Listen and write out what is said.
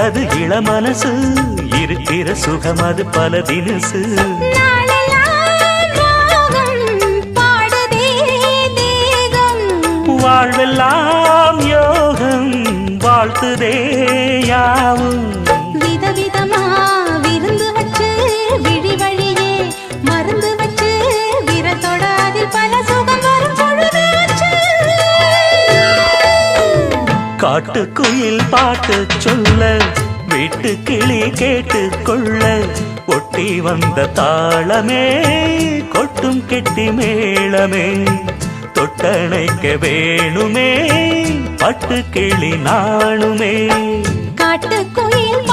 அது இளமனசு இருக்கிற சுகம் அது பல தினசு வாழ்வெல்லாம் யோகம் வாழ்த்துதே யாவும் விதவிதமா விருந்து வச்சு விழி வழியே மருந்து வச்சு விரத்தோட அதில் பல சுகம் வரும் பொழுதாச்சு காட்டுக்குயில் பாட்டு சொல்ல வீட்டு கிளி கேட்டு கொள்ள ஒட்டி வந்த தாளமே கொட்டும் கெட்டி மேளமே தொட்டணைக்க வேணுமே பட்டு கிளி நாணுமே காட்டுக்குயில்